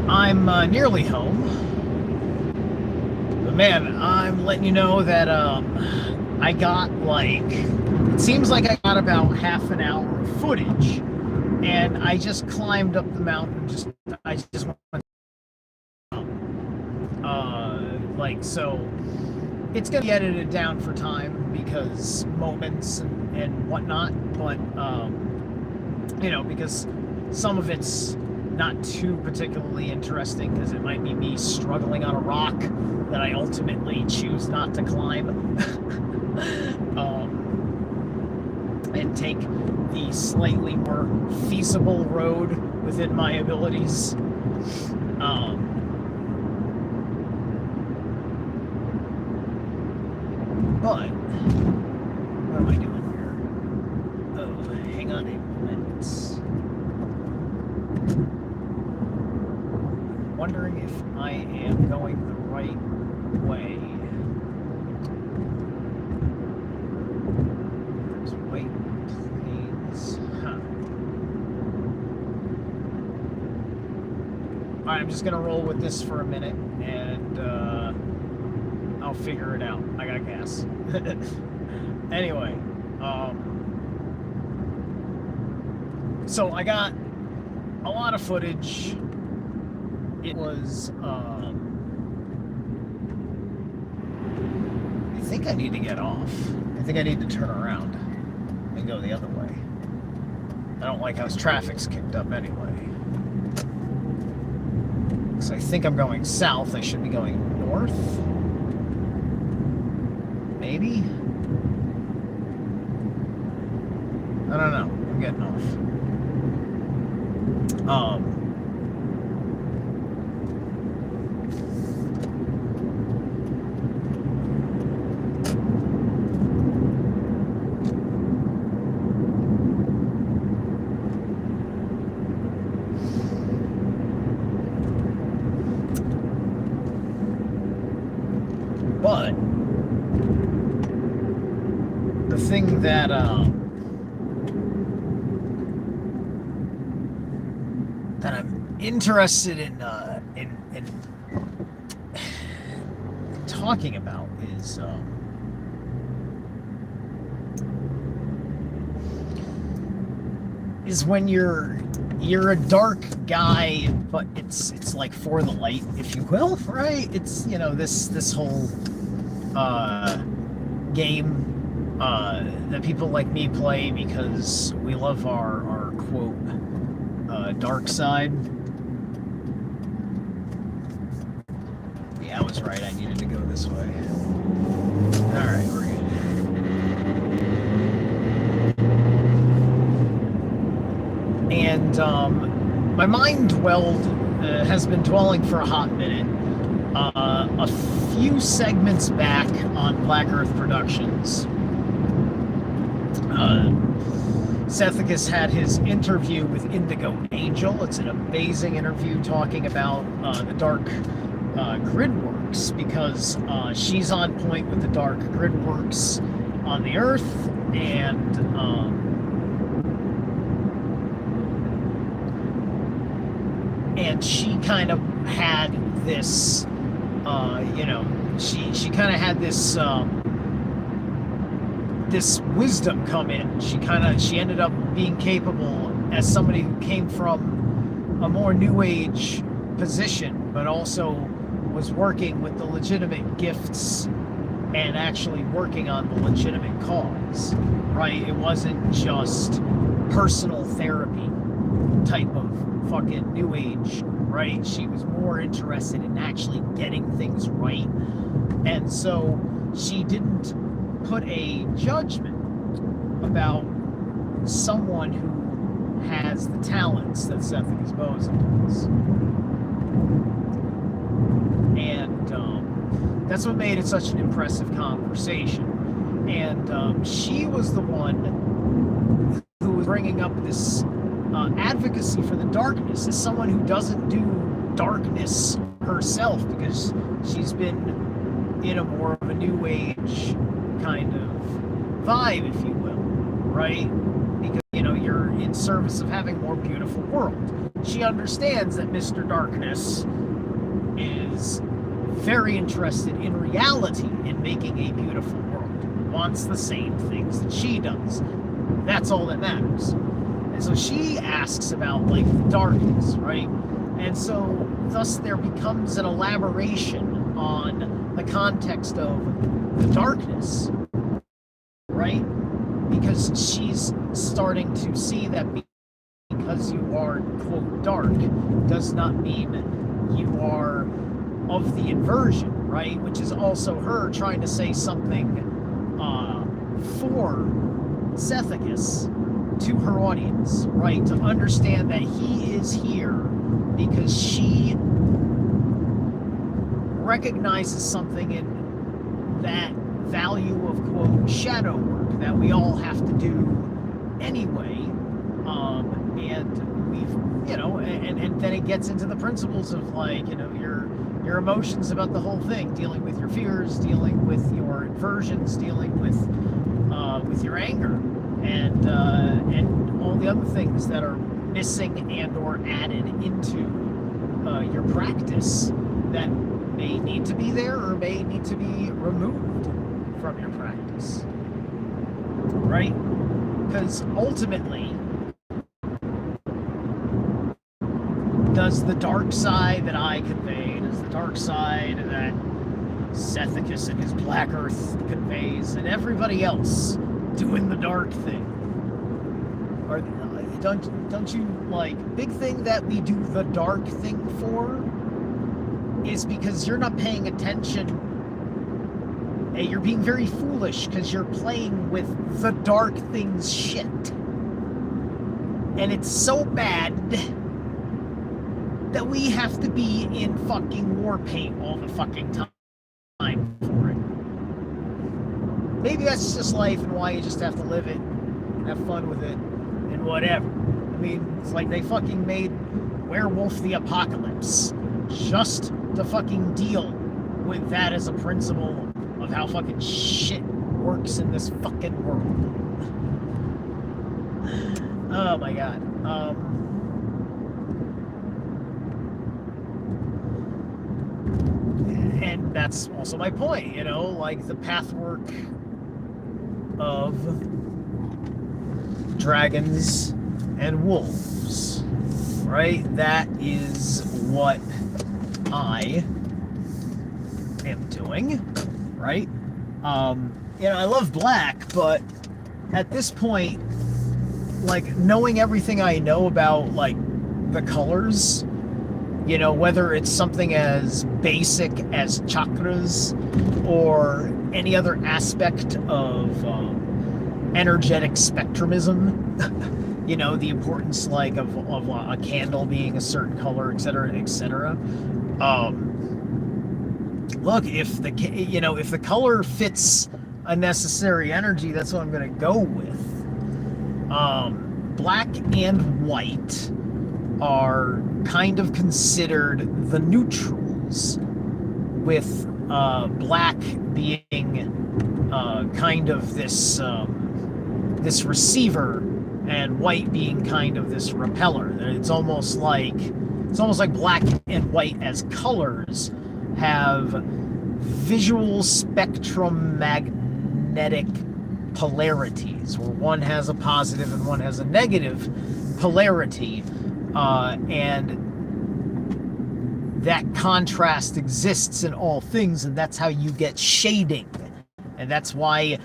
I'm nearly home. But man, I'm letting you know that I got it seems like I got about half an hour of footage, and I just climbed up the mountain. I just went, so it's gonna be edited down for time because moments and whatnot, but because some of it's not too particularly interesting because it might be me struggling on a rock that I ultimately choose not to climb and take the slightly more feasible road within my abilities. But what am I doing here? Oh, hang on a moment. Wondering if I am going the right way. There's white plains. Huh. Alright, I'm just gonna roll with this for a minute and I'll figure it out. I got gas. Anyway, so I got a lot of footage. It was, I think I need to get off. I think I need to turn around and go the other way. I don't like how traffic's kicked up anyway. So I think I'm going south. I should be going north. Maybe? I don't know. I'm getting off. But the thing that that I'm interested in talking about is when you're a dark guy, but it's like for the light, if you will, right? It's this whole game that people like me play because we love our quote dark side. Yeah, I was right. I needed to go this way. All right, we're good. And my mind has been dwelling for a hot minute. A few segments back on Black Earth Productions, Sethicus had his interview with Indigo Angel. It's an amazing interview talking about the Dark Gridworks because she's on point with the Dark Gridworks on the Earth, and she kind of had this, she kind of had this this wisdom come in. She ended up being capable as somebody who came from a more new age position, but also was working with the legitimate gifts and actually working on the legitimate cause, right? It wasn't just personal therapy type of fucking new age, right? She was more interested in actually getting things right. And so she didn't put a judgment about someone who has the talents that Sethicus Boson does. And that's what made it such an impressive conversation. And she was the one who was bringing up this advocacy for the darkness as someone who doesn't do darkness herself because she's been in a more of a new age kind of vibe, if you will, right? Because you're in service of having a more beautiful world. She understands that Mr. Darkness is very interested in reality, in making a beautiful world, wants the same things that she does. That's all that matters. And so she asks about, like, darkness, right? And so thus there becomes an elaboration on the context of the darkness, right? Because she's starting to see that because you are, quote, dark, does not mean you are of the inversion, right? Which is also her trying to say something for Sethicus to her audience, right? To understand that he is here because she recognizes something in that value of, quote, shadow work that we all have to do anyway. And we've, and then it gets into the principles of, like, your emotions about the whole thing, dealing with your fears, dealing with your aversions, dealing with your anger, and all the other things that are missing and or added into your practice that may need to be there or may need to be removed from your practice, right? Because ultimately, does the dark side that I convey, does the dark side that Sethicus and his Black Earth conveys, and everybody else doing the dark thing, or don't you, like, big thing that we do the dark thing for is because you're not paying attention. Hey, you're being very foolish because you're playing with the dark thing's shit, and it's so bad that we have to be in fucking war paint all the fucking time for it. Maybe that's just life and why you just have to live it, have fun with it, and whatever. I mean, it's like they fucking made Werewolf the Apocalypse just to fucking deal with that as a principle of how fucking shit works in this fucking world. Oh my god. And that's also my point, like the pathwork of dragons and wolves, right? That is what I am doing, right? I love black, but at this point, like, knowing everything I know about, like, the colors, whether it's something as basic as chakras or any other aspect of energetic spectrumism, the importance, like, of a candle being a certain color, etc., etc. Look, if the color fits a necessary energy, that's what I'm going to go with. Black and white are kind of considered the neutrals, with black being kind of this receiver, and white being kind of this repeller. It's almost like black and white as colors have visual spectrum magnetic polarities, where one has a positive and one has a negative polarity, and that contrast exists in all things, and that's how you get shading, and that's why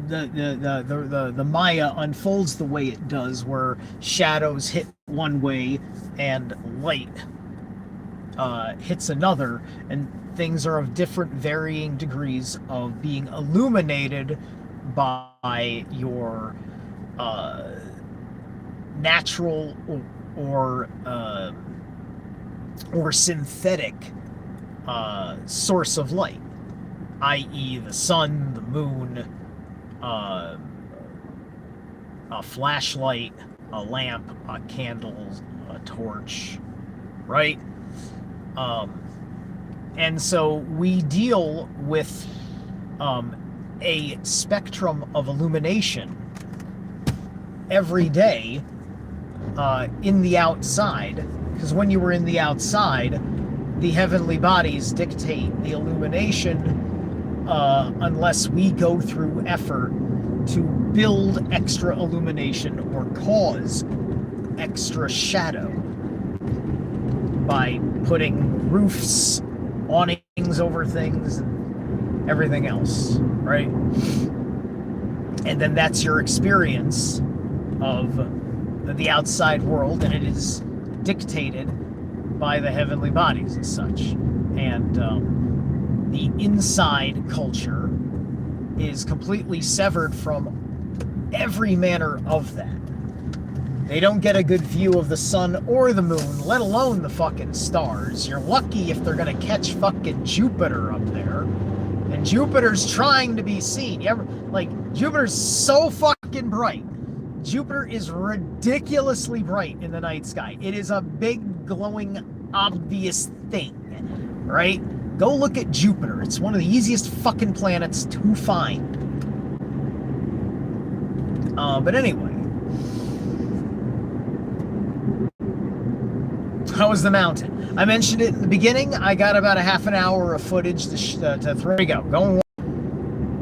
the Maya unfolds the way it does, where shadows hit one way and light hits another, and things are of different varying degrees of being illuminated by your natural or synthetic source of light, i.e. the sun, the moon, a flashlight, a lamp, a candle, a torch, right? And so we deal with a spectrum of illumination every day in the outside, because when you were in the outside, the heavenly bodies dictate the illumination unless we go through effort to build extra illumination or cause extra shadow by putting roofs, awnings over things, and everything else, right? And then that's your experience of the outside world, and it is dictated by the heavenly bodies and such. And the inside culture is completely severed from every manner of that. They don't get a good view of the sun or the moon, let alone the fucking stars. You're lucky if they're gonna catch fucking Jupiter up there. And Jupiter's trying to be seen. Jupiter's so fucking bright. Jupiter is ridiculously bright in the night sky. It is a big, glowing, obvious thing, right? Go look at Jupiter. It's one of the easiest fucking planets to find. But anyway. How was the mountain? I mentioned it in the beginning. I got about a half an hour of footage to throw. Here we go. Going.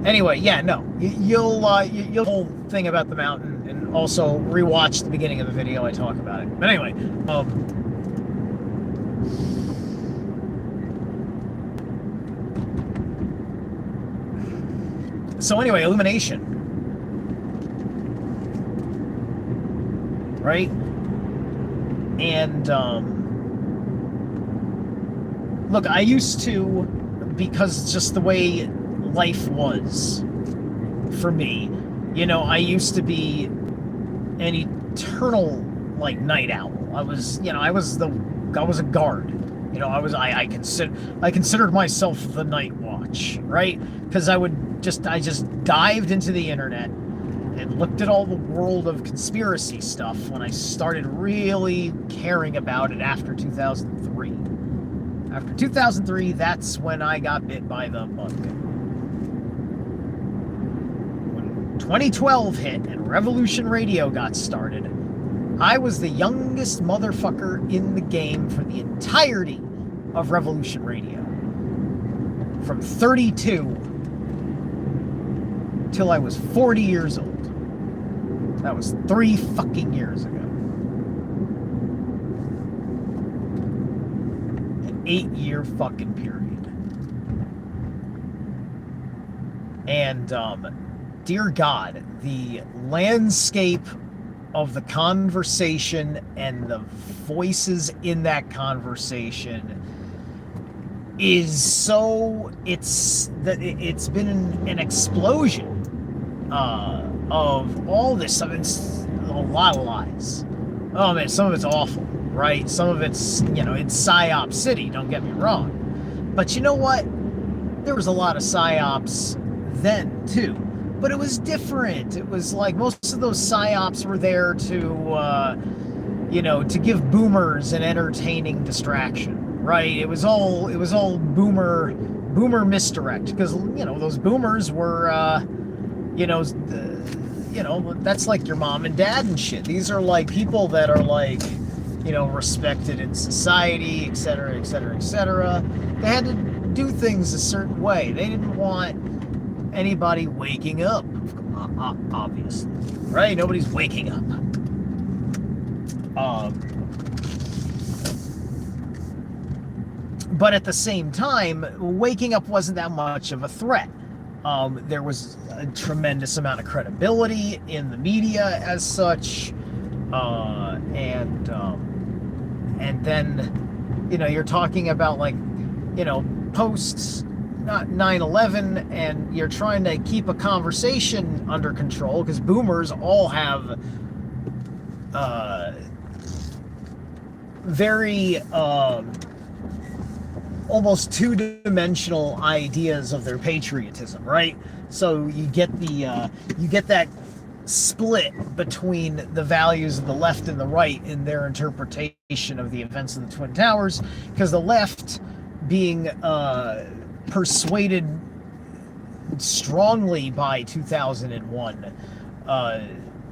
Anyway, yeah, no. You'll whole thing about the mountain, and also rewatch the beginning of the video. I talk about it. But anyway, so anyway, illumination, right? And look, I used to, because just the way life was for me, I used to be an eternal night owl. I was a guard. I considered myself the night watch, right? Because I just dived into the internet and looked at all the world of conspiracy stuff when I started really caring about it after 2003. After 2003, that's when I got bit by the bug. When 2012 hit and Revolution Radio got started, I was the youngest motherfucker in the game for the entirety of Revolution Radio. From 32 till I was 40 years old. That was 3 fucking years ago. An 8-year fucking period. And, dear God, the landscape of the conversation and the voices in that conversation is so, it's been an explosion of all this stuff. It's a lot of lies. Oh man, some of it's awful, right? Some of it's, it's PSYOP City, don't get me wrong. But you know what? There was a lot of PSYOPs then too. But it was different. It was like most of those PSYOPs were there to give boomers an entertaining distraction, right? It was all boomer misdirect, because those boomers were that's like your mom and dad and shit. These are like people that are respected in society, etc., etc., etc. They had to do things a certain way. They didn't want anybody waking up, obviously, right? Nobody's waking up. But at the same time, waking up wasn't that much of a threat. There was a tremendous amount of credibility in the media as such, and then you're talking about posts, not 9/11, and you're trying to keep a conversation under control, because boomers all have very almost two-dimensional ideas of their patriotism, right? So you get that split between the values of the left and the right in their interpretation of the events of the Twin Towers, because the left, being persuaded strongly by 2001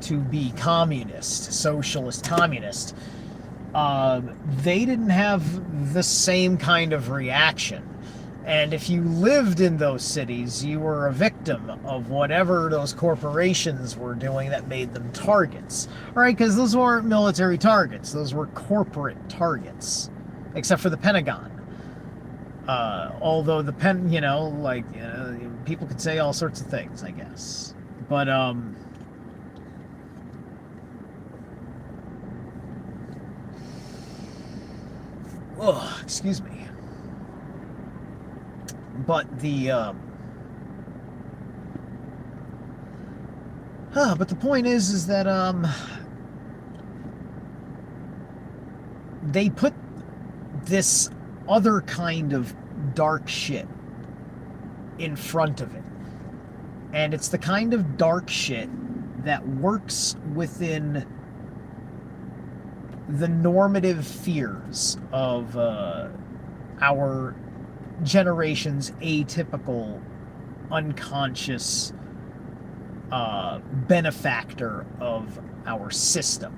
to be communist, socialist, communist, they didn't have the same kind of reaction. And if you lived in those cities, you were a victim of whatever those corporations were doing that made them targets. All right, because those weren't military targets. Those were corporate targets, except for the Pentagon. Although the people could say all sorts of things, I guess. But, oh, excuse me. But the point is that they put this other kind of dark shit in front of it. And it's the kind of dark shit that works within the normative fears of our generation's atypical, unconscious benefactor of our system.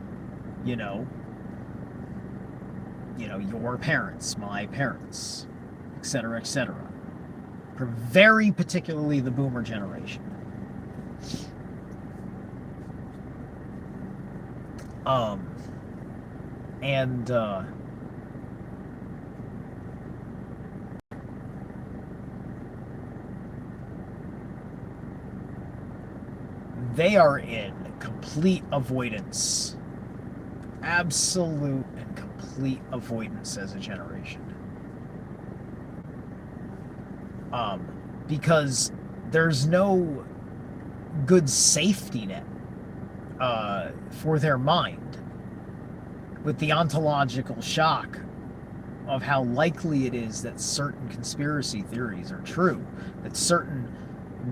You know, your parents, my parents, etc., etc. Very particularly the boomer generation. They are in complete avoidance. Absolute and complete avoidance as a generation. Because there's no good safety net for their mind, with the ontological shock of how likely it is that certain conspiracy theories are true, that certain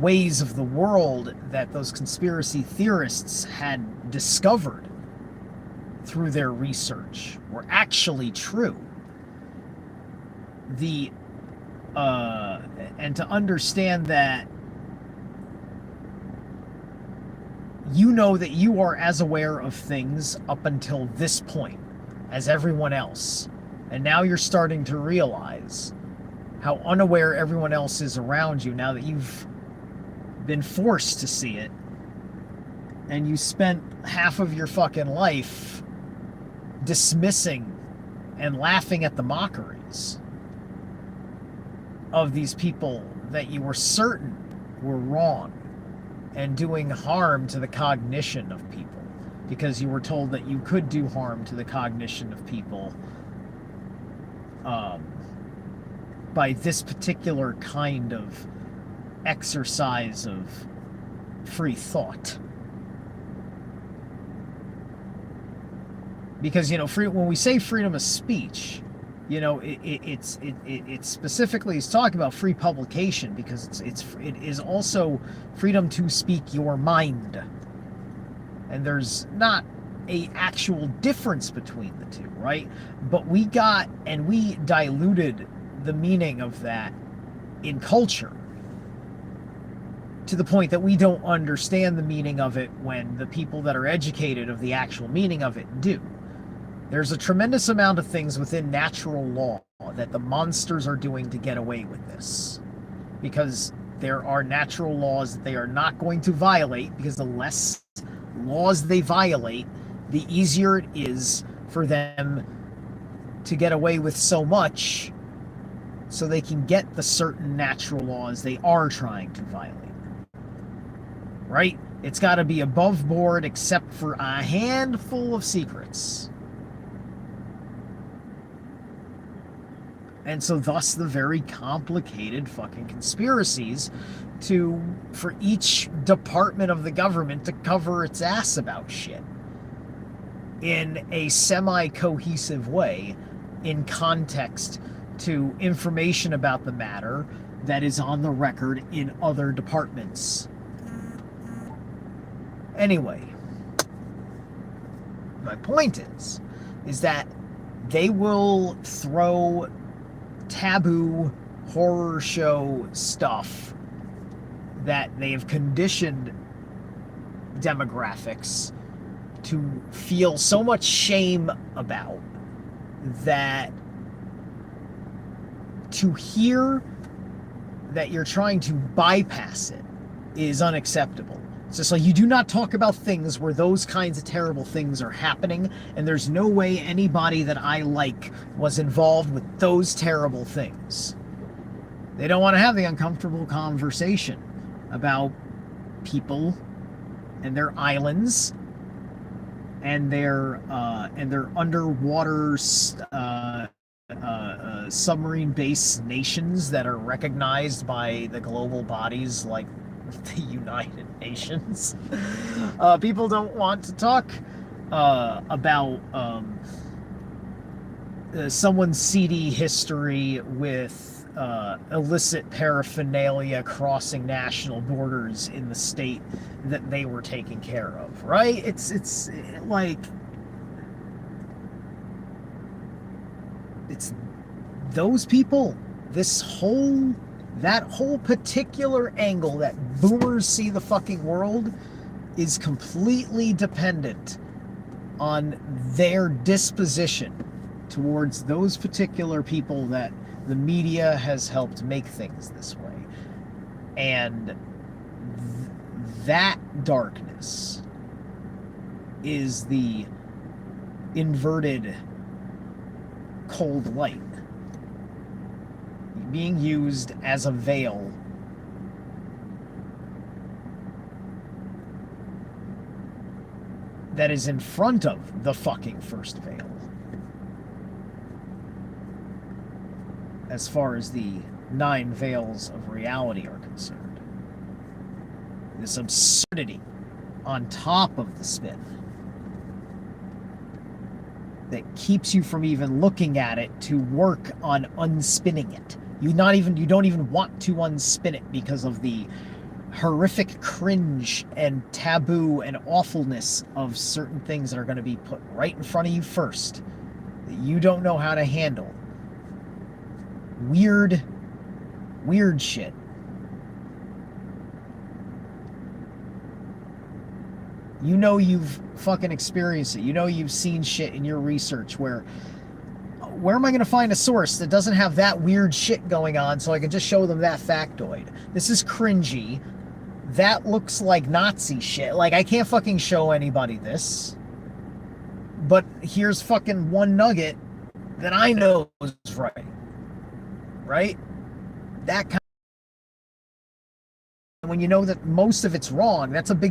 ways of the world that those conspiracy theorists had discovered through their research were actually true. And to understand that you know that you are as aware of things up until this point as everyone else. And now you're starting to realize how unaware everyone else is around you now that you've been forced to see it. And you spent half of your fucking life dismissing and laughing at the mockeries of these people that you were certain were wrong and doing harm to the cognition of people, because you were told that you could do harm to the cognition of people by this particular kind of exercise of free thought. Because, when we say freedom of speech, it specifically is talking about free publication, because it is also freedom to speak your mind. And there's not a actual difference between the two, right? But we diluted the meaning of that in culture to the point that we don't understand the meaning of it when the people that are educated of the actual meaning of it do. There's a tremendous amount of things within natural law that the monsters are doing to get away with this, because there are natural laws that they are not going to violate, because the less laws they violate, the easier it is for them to get away with so much, so they can get the certain natural laws they are trying to violate. Right? It's got to be above board except for a handful of secrets. And so thus the very complicated fucking conspiracies for each department of the government to cover its ass about shit in a semi-cohesive way, in context to information about the matter that is on the record in other departments. Anyway, my point is that they will throw taboo horror show stuff that they've conditioned demographics to feel so much shame about, that to hear that you're trying to bypass it is unacceptable. It's just like, you do not talk about things where those kinds of terrible things are happening, and there's no way anybody that I like was involved with those terrible things. They don't want to have the uncomfortable conversation about people and their islands and their underwater submarine-based nations that are recognized by the global bodies like the United Nations. People don't want to talk about someone's seedy history with illicit paraphernalia crossing national borders in the state that they were taking care of, right? It's like, it's those people, that whole particular angle that boomers see the fucking world is completely dependent on their disposition towards those particular people that the media has helped make things this way. And that darkness is the inverted cold light being used as a veil that is in front of the fucking first veil, as far as the 9 veils of reality are concerned. This absurdity on top of the spin that keeps you from even looking at it to work on unspinning it. You don't even want to unspin it because of the horrific cringe and taboo and awfulness of certain things that are going to be put right in front of you first that you don't know how to handle. Weird shit. You know you've fucking experienced it. You know you've seen shit in your research where am I going to find a source that doesn't have that weird shit going on so I can just show them that factoid? This is cringy. That looks like Nazi shit. Like, I can't fucking show anybody this. But here's fucking one nugget that I know is right. Right? That kind of, when you know that most of it's wrong, that's a big...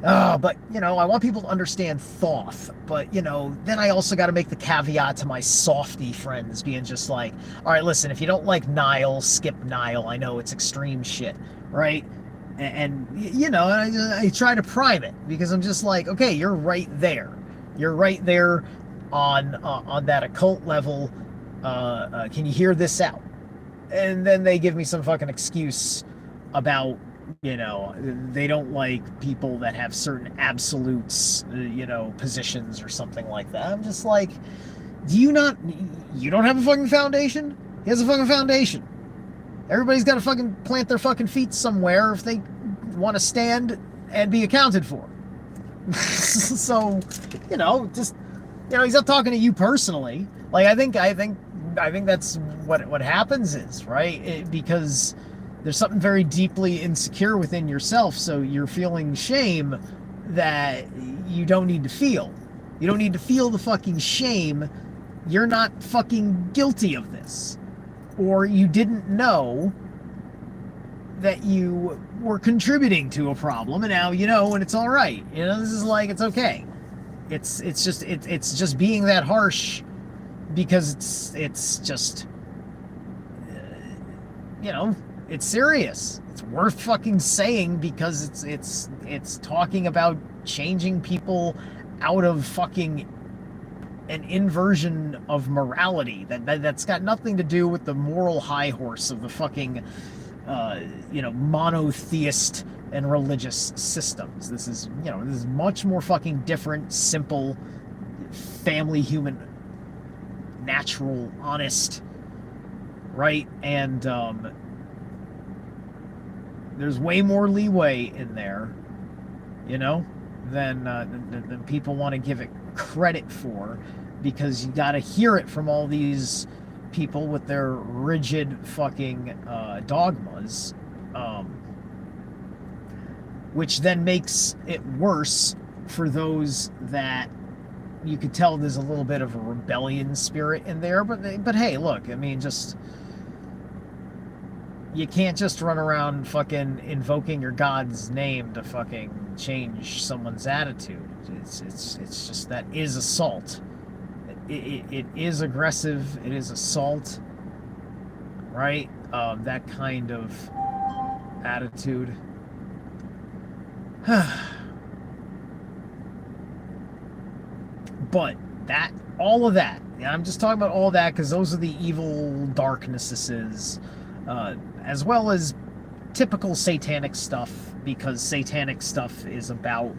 but, I want people to understand Thoth. But, then I also got to make the caveat to my softy friends being just like, all right, listen, if you don't like Nile, skip Nile. I know it's extreme shit, right? And I try to prime it because I'm just like, okay, you're right there. You're right there on that occult level. Can you hear this out? And then they give me some fucking excuse about, they don't like people that have certain absolutes, positions or something like that. I'm just like, you don't have a fucking foundation? He has a fucking foundation. Everybody's got to fucking plant their fucking feet somewhere if they want to stand and be accounted for. So, he's not talking to you personally. Like, I think that's what happens is, right? Because there's something very deeply insecure within yourself, so you're feeling shame that you don't need to feel. You don't need to feel the fucking shame. You're not fucking guilty of this. Or you didn't know that you were contributing to a problem, and now you know, and it's all right. This is like, it's okay. It's just being that harsh because it's just, it's serious. It's worth fucking saying because it's talking about changing people out of fucking an inversion of morality that's got nothing to do with the moral high horse of the fucking monotheist and religious systems. This is much more fucking different, simple, family, human, natural, honest, right? And there's way more leeway in there, than people want to give it credit for, because you got to hear it from all these people with their rigid fucking dogmas, which then makes it worse for those that you could tell there's a little bit of a rebellion spirit in there. But hey, look, I mean, just, you can't just run around fucking invoking your God's name to fucking change someone's attitude. It's just, that is assault. It is aggressive. It is assault, right? That kind of attitude. But that, all of that, I'm just talking about all that because those are the evil darknesses, as well as typical satanic stuff, because satanic stuff is about,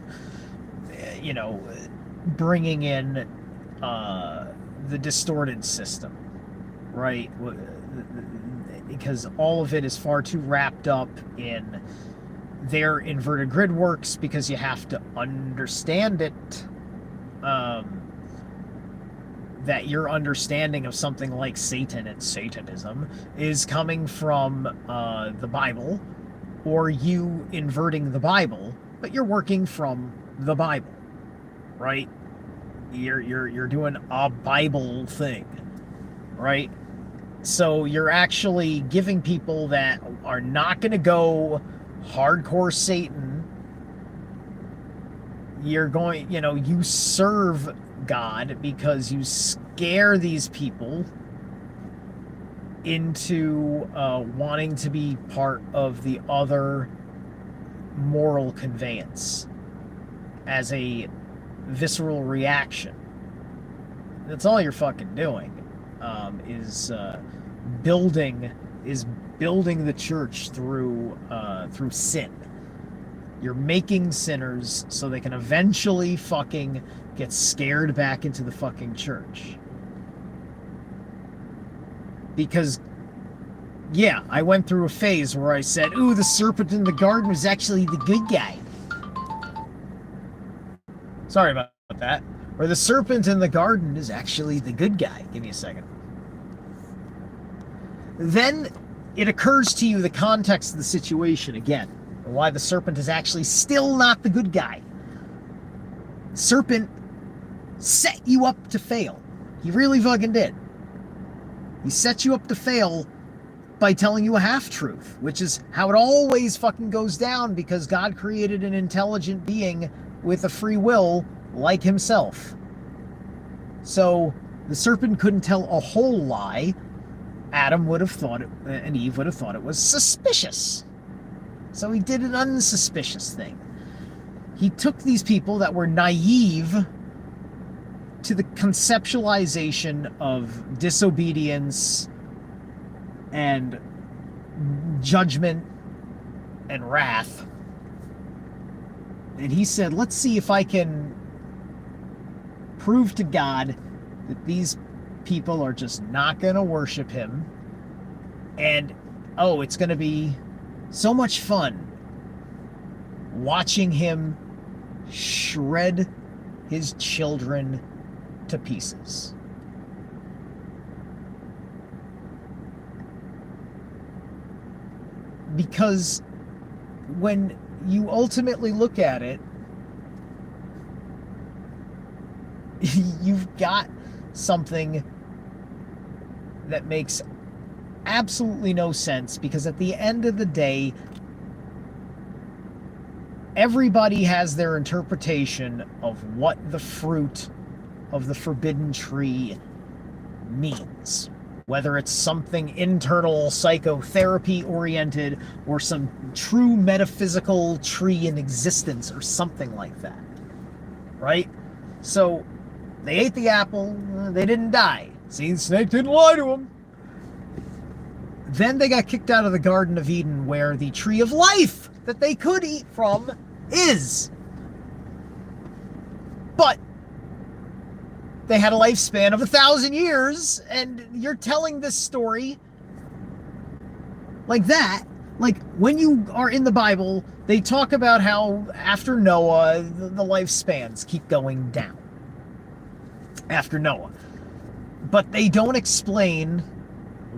you know, bringing in the distorted system, right? Because all of it is far too wrapped up in their inverted grid works, because you have to understand it, that your understanding of something like Satan and Satanism is coming from the Bible, or you inverting the Bible, but you're working from the Bible, right? You're doing a Bible thing, right? So you're actually giving people that are not going to go hardcore Satan, you're going, you know, you serve God because you scare these people into wanting to be part of the other moral conveyance as a visceral reaction. That's all you're fucking doing, is building the church through sin. You're making sinners so they can eventually fucking get scared back into the fucking church. Because, yeah, I went through a phase where I said, ooh, the serpent in the garden was actually the good guy. Sorry about that. Or the serpent in the garden is actually the good guy. Give me a second. Then it occurs to you the context of the situation again, and why the serpent is actually still not the good guy. Serpent set you up to fail. He really fucking did. He set you up to fail by telling you a half-truth, which is how it always fucking goes down, because God created an intelligent being with a free will like himself. So the serpent couldn't tell a whole lie. Adam would have thought it, and Eve would have thought it was suspicious. So he did an unsuspicious thing. He took these people that were naive to the conceptualization of disobedience and judgment and wrath. And he said, let's see if I can prove to God that these people are just not going to worship him. And, oh, it's going to be so much fun watching him shred his children to pieces. Because when you ultimately look at it, you've got something that makes absolutely no sense, because at the end of the day, everybody has their interpretation of what the fruit of the forbidden tree means. Whether it's something internal, psychotherapy oriented, or some true metaphysical tree in existence, or something like that. Right? So, they ate the apple, they didn't die. See, the snake didn't lie to them. Then they got kicked out of the Garden of Eden, where the tree of life that they could eat from is. But they had a lifespan of 1,000 years, and you're telling this story like that Like, when you are in the Bible, they talk about how after Noah, the lifespans keep going down. After Noah. But they don't explain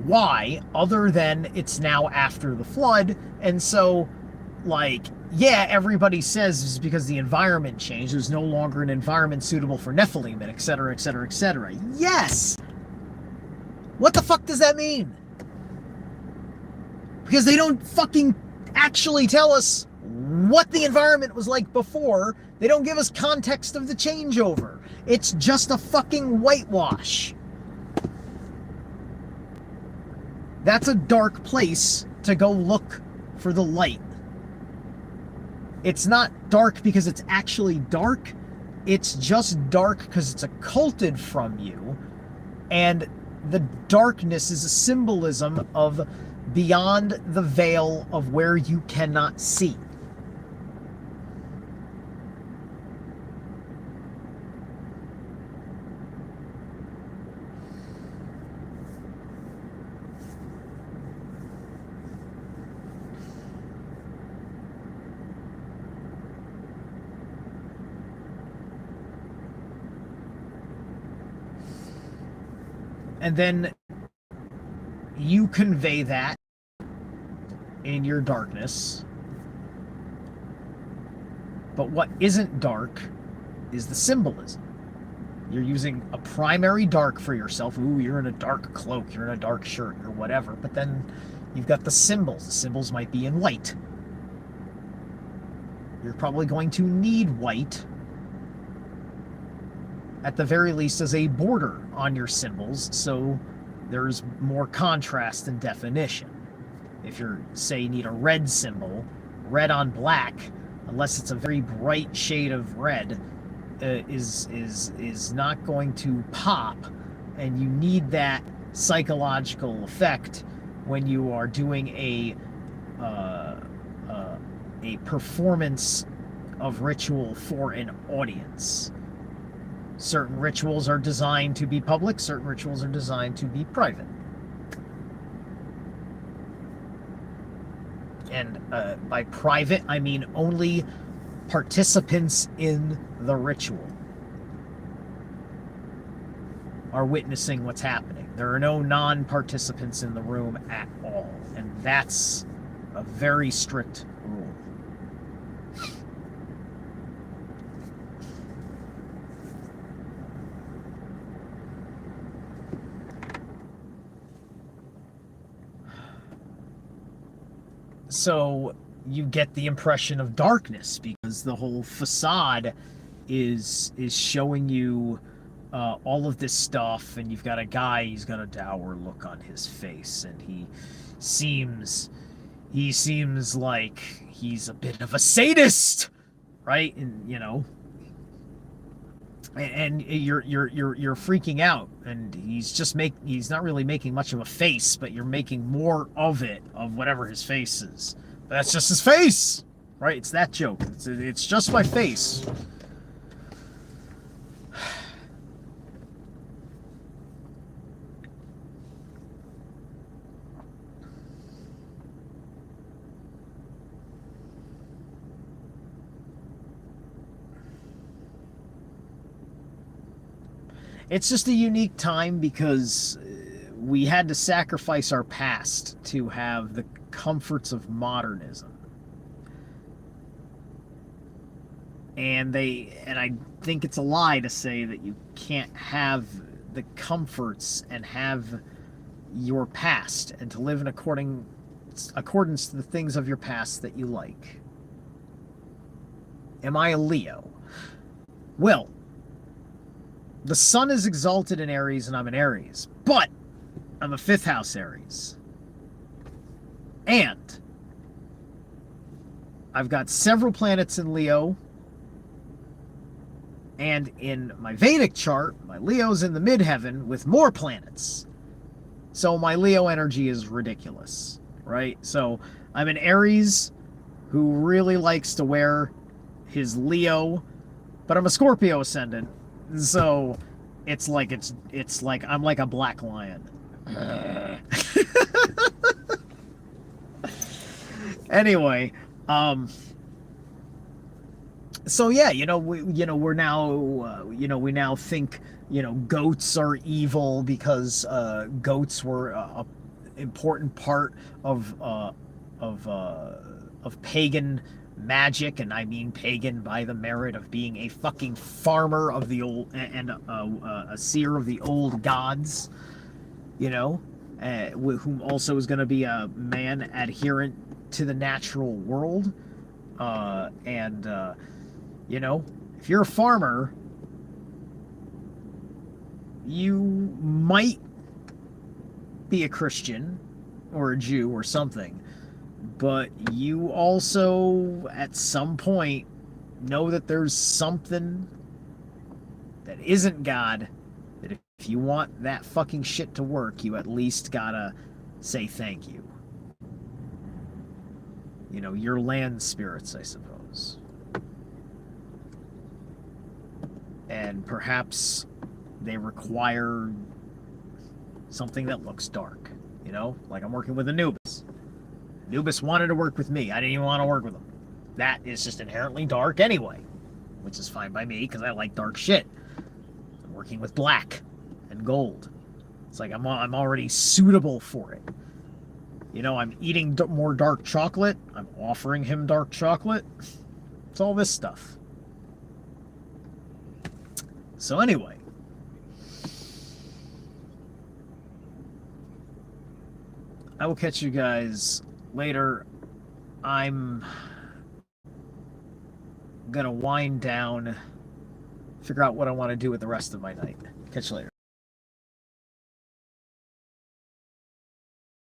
why, other than it's now after the flood. And so, like, yeah, everybody says it's because the environment changed. There's no longer an environment suitable for Nephilim, and et cetera, et cetera, et cetera. Yes! What the fuck does that mean? Because they don't fucking actually tell us what the environment was like before. They don't give us context of the changeover. It's just a fucking whitewash. That's a dark place to go look for the light. It's not dark because it's actually dark. It's just dark because it's occulted from you. And the darkness is a symbolism of beyond the veil of where you cannot see. And then you convey that in your darkness. But what isn't dark is the symbolism. You're using a primary dark for yourself. Ooh, you're in a dark cloak, you're in a dark shirt, or whatever. But then you've got the symbols. The symbols might be in white. You're probably going to need white, at the very least, as a border on your symbols, so there's more contrast and definition. If you're, say, you need a red symbol, red on black, unless it's a very bright shade of red, is not going to pop, and you need that psychological effect when you are doing a performance of ritual for an audience. Certain rituals are designed to be public, certain rituals are designed to be private. And by private, I mean only participants in the ritual are witnessing what's happening. There are no non-participants in the room at all. And that's a very strict rule. So you get the impression of darkness because the whole facade is showing you all of this stuff, and you've got a guy, he's got a dour look on his face, and he seems like he's a bit of a sadist, right? And you know, and you're freaking out, and he's not really making much of a face, but you're making more of it, of whatever his face is. But that's just his face, right? It's that joke. It's just my face. It's just a unique time because we had to sacrifice our past to have the comforts of modernism. And I think it's a lie to say that you can't have the comforts and have your past, and to live in accordance to the things of your past that you like. Am I a Leo? Well, the sun is exalted in Aries, and I'm an Aries. But I'm a 5th house Aries. And I've got several planets in Leo. And in my Vedic chart, my Leo's in the midheaven with more planets. So my Leo energy is ridiculous, right? So I'm an Aries who really likes to wear his Leo, but I'm a Scorpio ascendant. So it's like I'm like a black lion. Anyway, so yeah, we're now, we now think, goats are evil because goats were a important part of of uh, of pagan magic, and I mean pagan by the merit of being a fucking farmer of the old, and a seer of the old gods, you know, whom also is going to be a man adherent to the natural world, and you know, if you're a farmer, you might be a Christian or a Jew or something, but you also, at some point, know that there's something that isn't God, that if you want that fucking shit to work, you at least gotta say thank you. Your land spirits, I suppose. And perhaps they require something that looks dark. Like I'm working with Anubis. Anubis wanted to work with me. I didn't even want to work with him. That is just inherently dark anyway, which is fine by me because I like dark shit. I'm working with black and gold. It's like I'm already suitable for it. I'm eating more dark chocolate. I'm offering him dark chocolate. It's all this stuff. So anyway, I will catch you guys later. I'm gonna wind down, figure out what I want to do with the rest of my night. Catch you later.